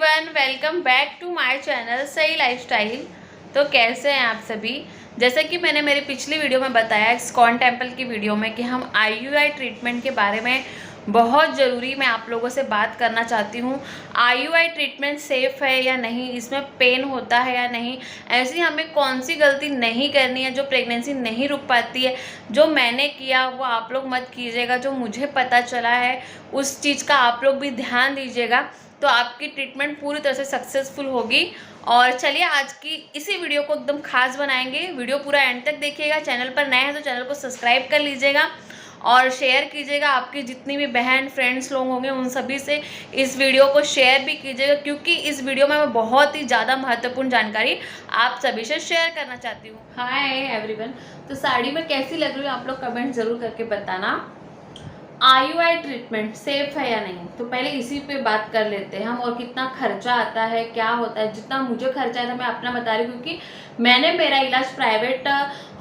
Everyone, welcome back to my channel Sahi lifestyle. तो कैसे हैं आप सभी। जैसे कि मैंने मेरी पिछली वीडियो में बताया, इस्कॉन टेम्पल की वीडियो में, कि हम आईयूआई ट्रीटमेंट के बारे में बहुत ज़रूरी मैं आप लोगों से बात करना चाहती हूँ। आईयूआई ट्रीटमेंट सेफ़ है या नहीं, इसमें पेन होता है या नहीं, ऐसी हमें कौन सी गलती नहीं करनी है जो प्रेगनेंसी नहीं रुक पाती है। जो मैंने किया वो आप लोग मत कीजिएगा, जो मुझे पता चला है उस चीज़ का आप लोग भी ध्यान दीजिएगा, तो आपकी ट्रीटमेंट पूरी तरह से सक्सेसफुल होगी। और चलिए आज की इसी वीडियो को एकदम खास बनाएंगे। वीडियो पूरा एंड तक देखिएगा। चैनल पर नए हैं तो चैनल को सब्सक्राइब कर लीजिएगा और शेयर कीजिएगा। आपकी जितनी भी बहन फ्रेंड्स लोग होंगे उन सभी से इस वीडियो को शेयर भी कीजिएगा, क्योंकि इस वीडियो में मैं बहुत ही ज़्यादा महत्वपूर्ण जानकारी आप सभी से शेयर करना चाहती हूँ। हाय एवरीवन, तो साड़ी में कैसी लग रही है आप लोग कमेंट ज़रूर करके बताना। आईयूआई ट्रीटमेंट सेफ है या नहीं, तो पहले इसी पे बात कर लेते हैं हम। और कितना खर्चा आता है, क्या होता है। जितना मुझे खर्चा है था मैं अपना बता रही हूँ, क्योंकि मैंने मेरा इलाज प्राइवेट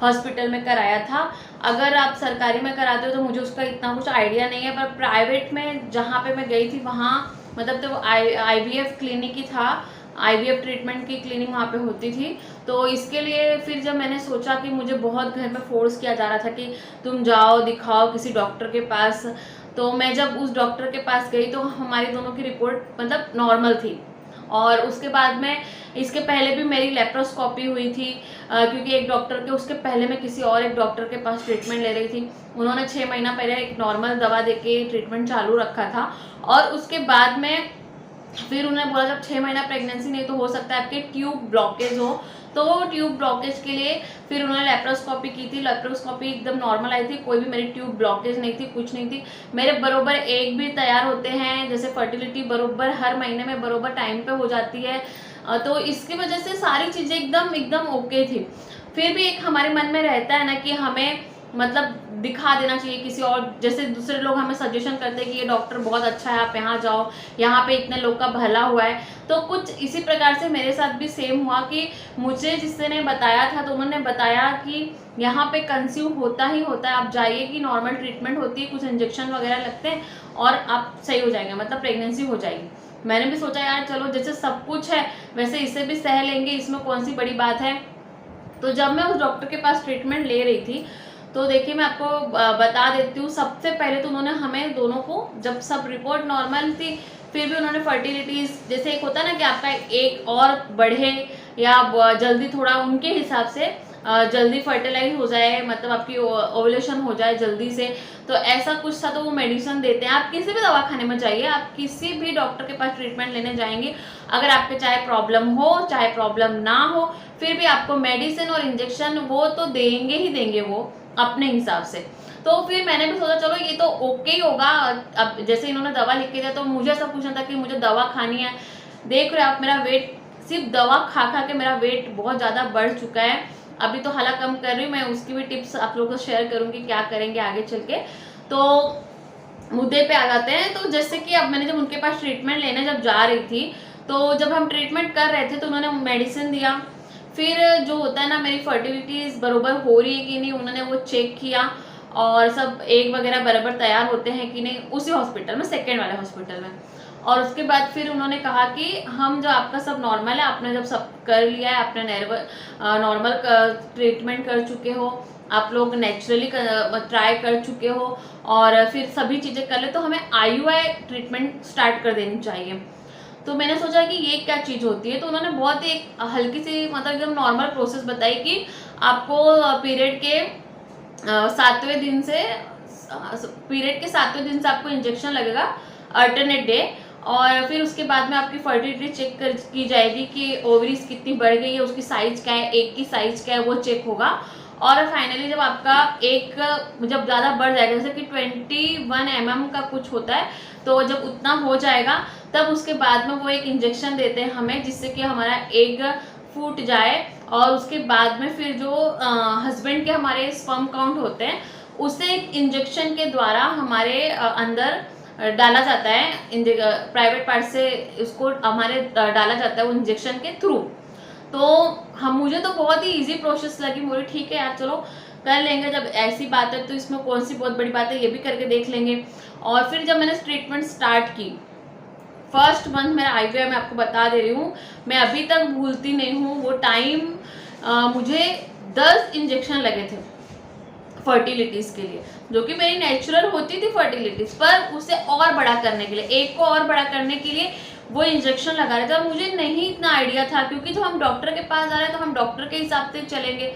हॉस्पिटल में कराया था। अगर आप सरकारी में कराते हो तो मुझे उसका इतना कुछ आइडिया नहीं है, पर प्राइवेट में जहाँ पे मैं गई थी वहाँ मतलब तो IVF क्लिनिक ही था। IVF ट्रीटमेंट की क्लिनिक वहाँ पे होती थी। तो इसके लिए फिर जब मैंने सोचा कि मुझे बहुत घर में फोर्स किया जा रहा था कि तुम जाओ दिखाओ किसी डॉक्टर के पास, तो मैं जब उस डॉक्टर के पास गई तो हमारी दोनों की रिपोर्ट मतलब नॉर्मल थी। और उसके बाद में इसके पहले भी मेरी लेप्रोस्कोपी हुई थी, क्योंकि एक डॉक्टर के उसके पहले मैं किसी और एक डॉक्टर के पास ट्रीटमेंट ले रही थी। उन्होंने 6 महीना पहले एक नॉर्मल दवा देके ट्रीटमेंट चालू रखा था। और उसके बाद में फिर उन्होंने बोला जब 6 महीना प्रेगनेंसी नहीं तो हो सकता है आपके ट्यूब ब्लॉकेज हो। तो ट्यूब ब्लॉकेज के लिए फिर उन्होंने लेप्रोस्कोपी की थी। लेप्रोस्कोपी एकदम नॉर्मल आई थी, कोई भी मेरी ट्यूब ब्लॉकेज नहीं थी, कुछ नहीं थी। मेरे बरोबर एग भी तैयार होते हैं, जैसे फर्टिलिटी बरोबर हर महीने में बरोबर टाइम पे हो जाती है। तो इसकी वजह से सारी चीज़ें एकदम एकदम ओके थी। फिर भी एक हमारे मन में रहता है ना कि हमें मतलब दिखा देना चाहिए किसी और। जैसे दूसरे लोग हमें सजेशन करते हैं कि ये डॉक्टर बहुत अच्छा है, आप यहाँ जाओ, यहाँ पे इतने लोग का भला हुआ है। तो कुछ इसी प्रकार से मेरे साथ भी सेम हुआ कि मुझे जिसने ने बताया था तो उन्होंने बताया कि यहाँ पे कंसीव होता ही होता है, आप जाइए कि नॉर्मल ट्रीटमेंट होती है, कुछ इंजेक्शन वगैरह लगते हैं और आप सही हो जाएंगे, मतलब प्रेगनेंसी हो जाएगी। मैंने भी सोचा यार चलो जैसे सब कुछ है वैसे इसे भी सह लेंगे, इसमें कौन सी बड़ी बात है। तो जब मैं उस डॉक्टर के पास ट्रीटमेंट ले रही थी तो देखिए मैं आपको बता देती हूँ। सबसे पहले तो उन्होंने हमें दोनों को, जब सब रिपोर्ट नॉर्मल थी, फिर भी उन्होंने फर्टिलिटीज, जैसे एक होता है ना कि आपका एक और बढ़े या जल्दी थोड़ा उनके हिसाब से जल्दी फर्टिलाइज हो जाए, मतलब आपकी ओवुलेशन हो जाए जल्दी से, तो ऐसा कुछ था। तो वो मेडिसिन देते हैं। आप किसी भी दवाखाने में जाइए, आप किसी भी डॉक्टर के पास ट्रीटमेंट लेने जाएंगे, अगर आपके चाहे प्रॉब्लम हो चाहे प्रॉब्लम ना हो, फिर भी आपको मेडिसिन और इंजेक्शन वो तो देंगे ही देंगे, वो अपने हिसाब से। तो फिर मैंने भी सोचा चलो ये तो ओके ही होगा। अब जैसे इन्होंने दवा लिख के दिया तो मुझे ऐसा पूछना था कि मुझे दवा खानी है। देख रहे हो आप मेरा वेट, सिर्फ दवा खा खा के मेरा वेट बहुत ज़्यादा बढ़ चुका है। अभी तो हालांकि कम कर रही हूँ मैं, उसकी भी टिप्स आप लोगों को शेयर करूँगी क्या करेंगे आगे चल के। तो मुद्दे पे आ जाते हैं। तो जैसे कि अब मैंने जब उनके पास ट्रीटमेंट लेने जब जा रही थी, तो जब हम ट्रीटमेंट कर रहे थे तो उन्होंने मेडिसिन दिया। फिर जो होता है ना, मेरी फर्टिलिटीज बरोबर हो रही है कि नहीं, उन्होंने वो चेक किया और सब एग वगैरह बराबर तैयार होते हैं कि नहीं, उसी हॉस्पिटल में, सेकेंड वाले हॉस्पिटल में। और उसके बाद फिर उन्होंने कहा कि हम जो आपका सब नॉर्मल है, आपने जब सब कर लिया है, आपने नॉर्मल ट्रीटमेंट कर चुके हो, आप लोग नेचुरली ट्राई कर चुके हो और फिर सभी चीज़ें कर ले, तो हमें आईयूआई ट्रीटमेंट स्टार्ट कर देनी चाहिए। तो मैंने सोचा कि ये क्या चीज़ होती है। तो उन्होंने बहुत ही हल्की सी मतलब एकदम नॉर्मल प्रोसेस बताई कि आपको पीरियड के 7वें दिन से, पीरियड के 7वें दिन से आपको इंजेक्शन लगेगा अल्टरनेट डे। और फिर उसके बाद में आपकी फर्टिलिटी चेक की जाएगी कि ओवरीज कितनी बढ़ गई है, उसकी साइज क्या है, एग की साइज क्या है, वो चेक होगा। और फाइनली जब आपका एक जब ज़्यादा बढ़ जाएगा, जैसे कि 21 mm का कुछ होता है, तो जब उतना हो जाएगा तब उसके बाद में वो एक इंजेक्शन देते हैं हमें, जिससे कि हमारा एग फूट जाए। और उसके बाद में फिर जो हस्बैंड के हमारे स्पर्म काउंट होते हैं, उसे एक इंजेक्शन के द्वारा हमारे अंदर डाला जाता है, प्राइवेट पार्ट से उसको हमारे डाला जाता है वो इंजेक्शन के थ्रू। तो हम, मुझे तो बहुत ही इजी प्रोसेस लगी, मुझे ठीक है यार चलो कर लेंगे, जब ऐसी बात है तो इसमें कौन सी बहुत बड़ी बात है, ये भी करके देख लेंगे। और फिर जब मैंने ट्रीटमेंट स्टार्ट की, फर्स्ट मंथ मेरा IVI मैं आपको बता दे रही हूँ, मैं अभी तक भूलती नहीं हूँ वो टाइम। मुझे 10 इंजेक्शन लगे थे फर्टिलिटीज़ के लिए, जो कि मेरी नेचुरल होती थी फर्टिलिटीज़, पर उसे और बड़ा करने के लिए, एक को और बड़ा करने के लिए वो इंजेक्शन लगा रहे थे। और मुझे नहीं इतना आइडिया था, क्योंकि जब हम डॉक्टर के पास जा रहे हैं तो हम डॉक्टर के हिसाब से चलेंगे।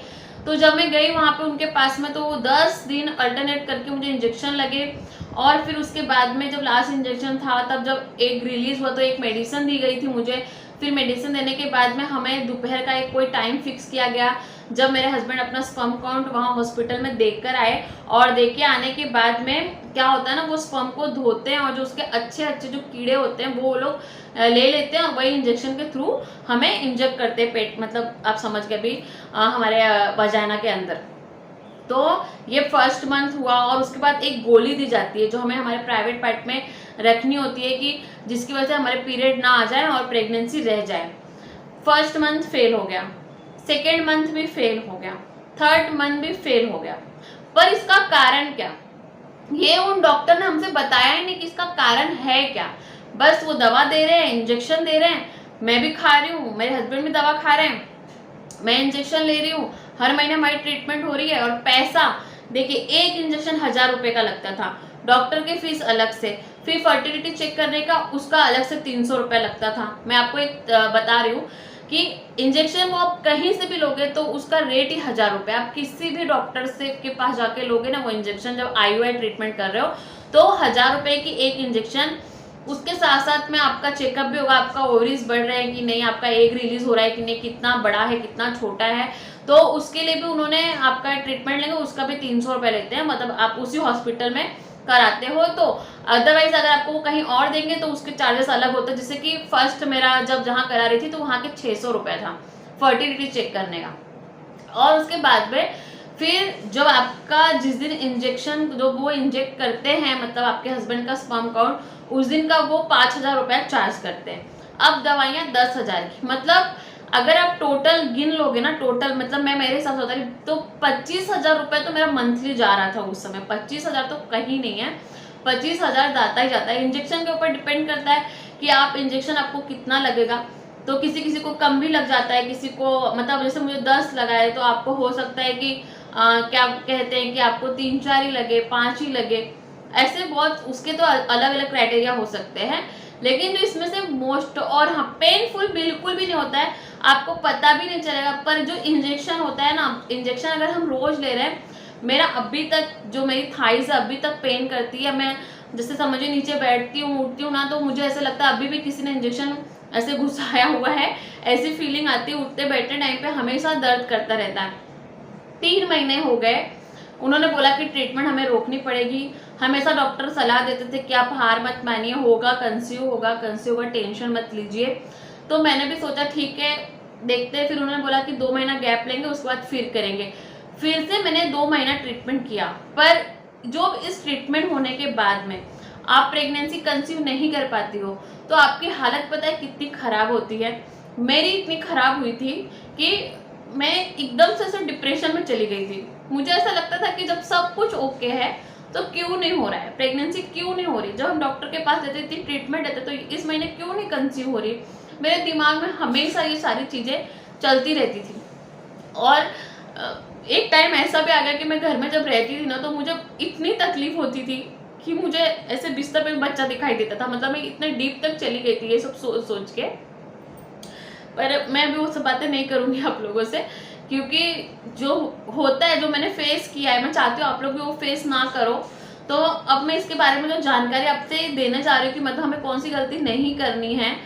तो जब मैं गई वहाँ पे उनके पास में, तो वो 10 दिन अल्टरनेट करके मुझे इंजेक्शन लगे। और फिर उसके बाद में जब लास्ट इंजेक्शन था, तब जब एक रिलीज़ हुआ तो एक मेडिसिन दी गई थी मुझे। फिर मेडिसिन देने के बाद में हमें दोपहर का एक कोई टाइम फिक्स किया गया, जब मेरे हस्बैंड अपना स्पर्म काउंट वहाँ हॉस्पिटल में देख कर आए। और देख के आने के बाद में क्या होता है ना, वो स्पर्म को धोते हैं और जो उसके अच्छे अच्छे जो कीड़े होते हैं वो लोग ले लेते हैं और वही इंजेक्शन के थ्रू हमें इंजेक्ट करते हैं पेट, मतलब आप समझ गए भी, हमारे वजाइना के अंदर। तो ये फर्स्ट मंथ हुआ। और उसके बाद एक गोली दी जाती है जो हमें हमारे प्राइवेट पार्ट में रखनी होती है, कि जिसकी वजह से हमारे पीरियड ना आ जाए और प्रेगनेंसी रह जाए। फर्स्ट मंथ फेल हो गया, सेकेंड मंथ भी फेल हो गया, थर्ड मंथ भी फेल हो गया। पर इसका कारण क्या, ये उन डॉक्टर ने हमसे बताया ही नहीं कि इसका कारण है क्या। बस वो दवा दे रहे हैं, इंजेक्शन दे रहे हैं, मैं भी खा रही हूँ, मेरे हस्बैंड भी दवा खा रहे हैं, मैं इंजेक्शन ले रही हूँ, हर महीने हमारी ट्रीटमेंट हो रही है। और पैसा देखिए, एक इंजेक्शन 1000 रुपये का लगता था, डॉक्टर की फीस अलग से, फिर फर्टिलिटी चेक करने का उसका अलग से 300 रुपये लगता था। मैं आपको एक बता रही हूँ कि इंजेक्शन वो आप कहीं से भी लोगे तो उसका रेट ही 1000 रुपये। आप किसी भी डॉक्टर से के पास जाके लोगे ना वो इंजेक्शन, जब IUI ट्रीटमेंट कर रहे हो तो 1000 रुपये की एक इंजेक्शन। उसके साथ साथ में आपका चेकअप भी होगा, आपका ओवरीज बढ़ रहे हैं कि नहीं, आपका एग रिलीज हो रहा है कि नहीं, कितना बड़ा है कितना छोटा है, तो उसके लिए भी उन्होंने आपका ट्रीटमेंट लेंगे, उसका भी 300 रुपये लेते हैं। मतलब आप उसी हॉस्पिटल में कराते हो तो। अदरवाइज अगर आपको वो कहीं और देंगे तो उसके चार्जेस अलग होते हैं। जैसे कि फर्स्ट मेरा जब जहाँ करा रही थी तो वहाँ के 600 रुपये था फर्टिलिटी चेक करने का। और उसके बाद में फिर जब आपका जिस दिन इंजेक्शन जो वो इंजेक्ट करते हैं, मतलब आपके हस्बैंड का स्पर्म काउंट, उस दिन का वो 5000 रुपया चार्ज करते हैं। अब दवाइयाँ 10,000 की, मतलब अगर आप टोटल गिन लोगे ना, टोटल मतलब मैं मेरे हिसाब से बता रही तो 25,000 रुपये तो मेरा मंथली जा रहा था उस समय। 25,000 तो कहीं नहीं है, 25,000 जाता ही जाता है। इंजेक्शन के ऊपर डिपेंड करता है कि आप इंजेक्शन आपको कितना लगेगा। तो किसी किसी को कम भी लग जाता है, किसी को मतलब जैसे मुझे 10 लगा है तो आपको हो सकता है कि क्या कहते हैं कि आपको 3-4 ही लगे, 5 ही लगे, ऐसे बहुत उसके तो अलग अलग क्राइटेरिया हो सकते हैं। लेकिन जो इसमें से मोस्ट, और हाँ पेनफुल बिल्कुल भी नहीं होता है, आपको पता भी नहीं चलेगा। पर जो इंजेक्शन होता है ना, इंजेक्शन अगर हम रोज ले रहे हैं, मेरा अभी तक जो मेरी थाइस अभी तक पेन करती है। मैं जैसे समझिए नीचे बैठती हूँ उठती हूँ ना, तो मुझे ऐसा लगता है अभी भी किसी ने इंजेक्शन ऐसे घुसाया हुआ है, ऐसी फीलिंग आती है। उठते बैठने टाइम पे हमेशा दर्द करता रहता है। 3 महीने हो गए, उन्होंने बोला कि ट्रीटमेंट हमें रोकनी पड़ेगी। हमेशा डॉक्टर सलाह देते थे कि आप हार मत मानिए, होगा कंसीव होगा, टेंशन मत लीजिए। तो मैंने भी सोचा ठीक है देखते हैं। फिर उन्होंने बोला कि 2 महीना गैप लेंगे, उसके बाद फिर करेंगे। फिर से मैंने 2 महीना ट्रीटमेंट किया। पर जो इस ट्रीटमेंट होने के बाद में आप प्रेगनेंसी कंसीव नहीं कर पाती हो तो आपकी हालत पता है कितनी खराब होती है। मेरी इतनी खराब हुई थी कि मैं एकदम से ऐसे डिप्रेशन में चली गई थी। मुझे ऐसा लगता था कि जब सब कुछ ओके है तो क्यों नहीं हो रहा है, प्रेगनेंसी क्यों नहीं हो रही। जब हम डॉक्टर के पास देते थे, ट्रीटमेंट देते, तो इस महीने क्यों नहीं कंसीव हो रही। मेरे दिमाग में हमेशा ये सारी चीज़ें चलती रहती थी। और एक टाइम ऐसा भी आ गया कि मैं घर में जब रहती थी ना, तो मुझे इतनी तकलीफ होती थी कि मुझे ऐसे बिस्तर पे बच्चा दिखाई देता था। मतलब मैं इतने डीप तक चली गई थी ये सब सोच के। पर मैं भी वो सब बातें नहीं करूँगी आप लोगों से, क्योंकि जो होता है, जो मैंने फेस किया है, मैं चाहती हूँ आप लोग भी वो फेस ना करो। तो अब मैं इसके बारे में जो जानकारी आपसे देने जा रही हूँ कि मतलब हमें कौन सी गलती नहीं करनी है,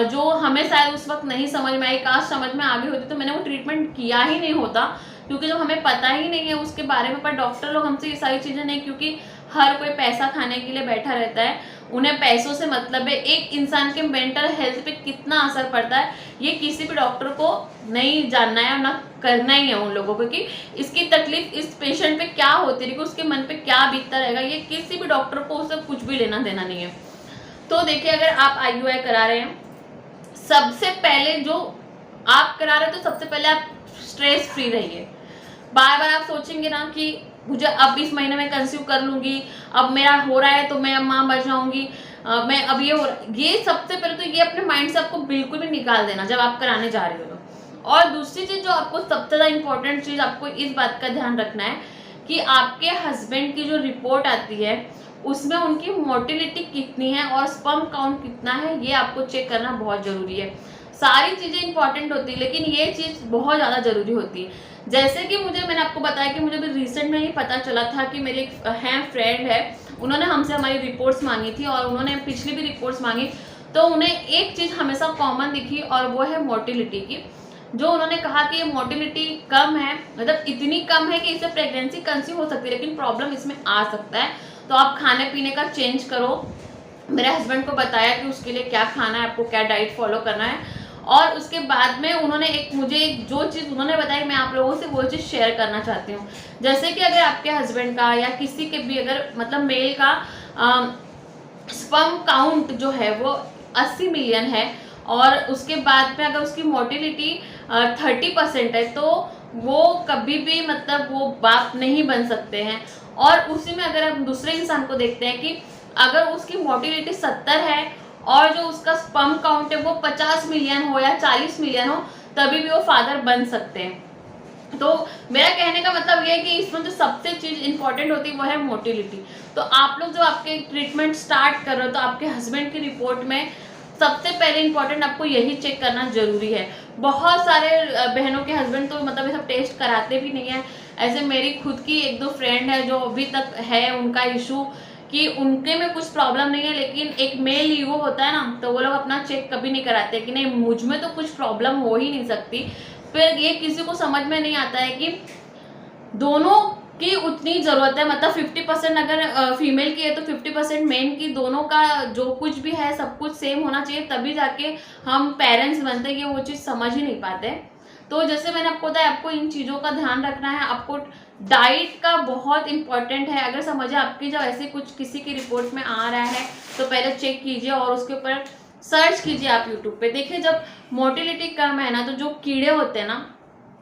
जो हमें शायद उस वक्त नहीं समझ में आई। काश समझ में आ गई होती तो मैंने वो ट्रीटमेंट किया ही नहीं होता, क्योंकि जब हमें पता ही नहीं है उसके बारे में। पर डॉक्टर लोग हमसे ये सारी चीज़ें नहीं, क्योंकि हर कोई पैसा खाने के लिए बैठा रहता है, उन्हें पैसों से मतलब है। एक इंसान के मेंटल हेल्थ पे कितना असर पड़ता है ये किसी भी डॉक्टर को नहीं जानना है और ना करना ही है उन लोगों को, कि इसकी तकलीफ इस पेशेंट पे क्या होती रहेगी, उसके मन पे क्या बीतता रहेगा, ये किसी भी डॉक्टर को उससे कुछ भी लेना देना नहीं है। तो देखिए, अगर आप IUI करा रहे हैं, सबसे पहले जो आप करा रहे हो, तो सबसे पहले आप स्ट्रेस फ्री रहिए। बार बार आप सोचेंगे ना कि मुझे अब इस महीने में कंसीव कर लूँगी, अब मेरा हो रहा है तो मैं अब माँ बन जाऊँगी, मैं अब ये सबसे पहले तो ये अपने माइंड से आपको बिल्कुल भी निकाल देना जब आप कराने जा रहे हो तो। और दूसरी चीज़ जो आपको सबसे ज़्यादा इंपॉर्टेंट चीज़ आपको इस बात का ध्यान रखना है कि आपके हस्बैंड की जो रिपोर्ट आती है उसमें उनकी मोटिलिटी कितनी है और स्पर्म काउंट कितना है, ये आपको चेक करना बहुत ज़रूरी है। सारी चीज़ें इंपॉर्टेंट होती है लेकिन ये चीज़ बहुत ज़्यादा ज़रूरी होती है। जैसे कि मैंने आपको बताया कि मुझे भी रिसेंट में ही पता चला था कि मेरी एक फ्रेंड है, उन्होंने हमसे हमारी रिपोर्ट्स मांगी थी और उन्होंने पिछली भी रिपोर्ट्स मांगी, तो उन्हें एक चीज़ हमेशा कॉमन दिखी और वो है मोटिलिटी की। जो उन्होंने कहा कि ये मोटिलिटी कम है, मतलब इतनी कम है कि इससे प्रेगनेंसी कंसीव हो सकती है लेकिन प्रॉब्लम इसमें आ सकता है, तो आप खाने पीने का चेंज करो। मेरे हस्बैंड को बताया कि उसके लिए क्या खाना है, आपको क्या डाइट फॉलो करना है। और उसके बाद में उन्होंने मुझे जो चीज़ उन्होंने बताई मैं आप लोगों से वो चीज़ शेयर करना चाहती हूँ। जैसे कि अगर आपके हस्बैंड का या किसी के भी अगर मतलब मेल का स्पर्म काउंट जो है वो 80 मिलियन है और उसके बाद में अगर उसकी मोटिलिटी 30% है, तो वो कभी भी मतलब वो बाप नहीं बन सकते हैं। और उसी में अगर हम दूसरे इंसान को देखते हैं कि अगर उसकी मोटिलिटी 70 है और जो उसका स्पर्म काउंट है वो 50 मिलियन हो या 40 मिलियन हो, तभी भी वो फादर बन सकते हैं। तो मेरा कहने का मतलब ये है कि इसमें जो सबसे चीज़ इंपॉर्टेंट होती है वो है मोटिलिटी। तो आप लोग जो आपके ट्रीटमेंट स्टार्ट कर रहे हो तो आपके हस्बैंड की रिपोर्ट में सबसे पहले इंपॉर्टेंट आपको यही चेक करना जरूरी है। बहुत सारे बहनों के हस्बैंड तो मतलब ये सब टेस्ट कराते भी नहीं है। ऐसे मेरी खुद की 1-2 फ्रेंड है जो अभी तक है उनका इशू कि उनके में कुछ प्रॉब्लम नहीं है, लेकिन एक मेल ईगो होता है ना, तो वो लोग अपना चेक कभी नहीं कराते कि नहीं मुझ में तो कुछ प्रॉब्लम हो ही नहीं सकती। फिर ये किसी को समझ में नहीं आता है कि दोनों की उतनी ज़रूरत है, मतलब 50% अगर फीमेल की है तो 50% मेन की, दोनों का जो कुछ भी है सब कुछ सेम होना चाहिए, तभी जाके हम पेरेंट्स बनते हैं। ये वो चीज़ समझ ही नहीं पाते। तो जैसे मैंने आपको बताया आपको इन चीज़ों का ध्यान रखना है। आपको डाइट का बहुत इंपॉर्टेंट है। अगर समझे आपकी जब ऐसे कुछ किसी की रिपोर्ट में आ रहा है तो पहले चेक कीजिए और उसके ऊपर सर्च कीजिए आप यूट्यूब पे। देखिए जब मोटिलिटी कम है ना तो जो कीड़े होते हैं ना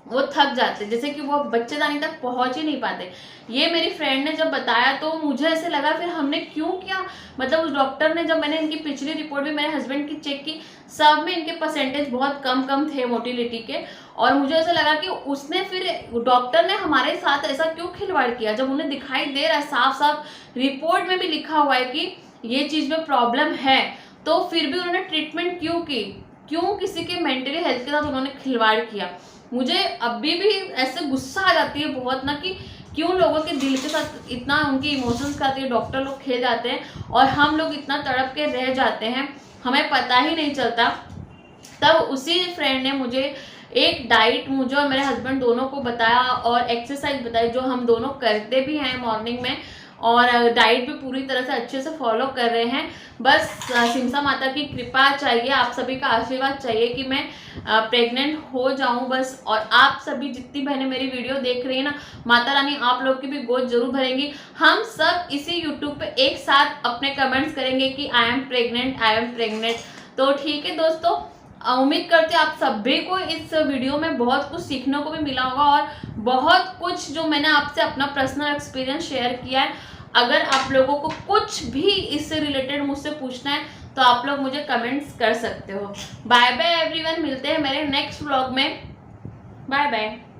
वो थक जाते हैं, जैसे कि वो बच्चेदानी तक पहुंच ही नहीं पाते। ये मेरी फ्रेंड ने जब बताया तो मुझे ऐसे लगा फिर हमने क्यों किया, मतलब उस डॉक्टर ने जब मैंने इनकी पिछली रिपोर्ट भी मेरे हस्बैंड की चेक की, सब में इनके परसेंटेज बहुत कम कम थे मोटिलिटी के। और मुझे ऐसा लगा कि उसने फिर डॉक्टर ने हमारे साथ ऐसा क्यों खिलवाड़ किया, जब उन्हें दिखाई दे रहा है साफ साफ रिपोर्ट में भी लिखा हुआ है कि ये चीज़ में प्रॉब्लम है, तो फिर भी उन्होंने ट्रीटमेंट क्यों की, क्यों किसी के मेंटली हेल्थ के साथ उन्होंने खिलवाड़ किया। मुझे अभी भी ऐसे गुस्सा आ जाती है बहुत ना कि क्यों लोगों के दिल के साथ इतना उनके इमोशंस के साथ ये डॉक्टर लोग खेल जाते हैं और हम लोग इतना तड़प के रह जाते हैं, हमें पता ही नहीं चलता। तब उसी फ्रेंड ने मुझे एक डाइट मुझे और मेरे हस्बैंड दोनों को बताया और एक्सरसाइज बताई जो हम दोनों करते भी हैं मॉर्निंग में, और डाइट भी पूरी तरह से अच्छे से फॉलो कर रहे हैं। बस सिमसा माता की कृपा चाहिए, आप सभी का आशीर्वाद चाहिए कि मैं प्रेग्नेंट हो जाऊं बस। और आप सभी जितनी बहनें मेरी वीडियो देख रही है ना, माता रानी आप लोग की भी गोद जरूर भरेंगी। हम सब इसी यूट्यूब पे एक साथ अपने कमेंट्स करेंगे कि I am pregnant, I am pregnant. तो ठीक है दोस्तों, उम्मीद करते हैं आप सभी को इस वीडियो में बहुत कुछ सीखने को भी मिला होगा और बहुत कुछ जो मैंने आपसे अपना पर्सनल एक्सपीरियंस शेयर किया है। अगर आप लोगों को कुछ भी इससे रिलेटेड मुझसे पूछना है तो आप लोग मुझे कमेंट्स कर सकते हो। बाय बाय एवरीवन, मिलते हैं मेरे नेक्स्ट व्लॉग में। Bye bye.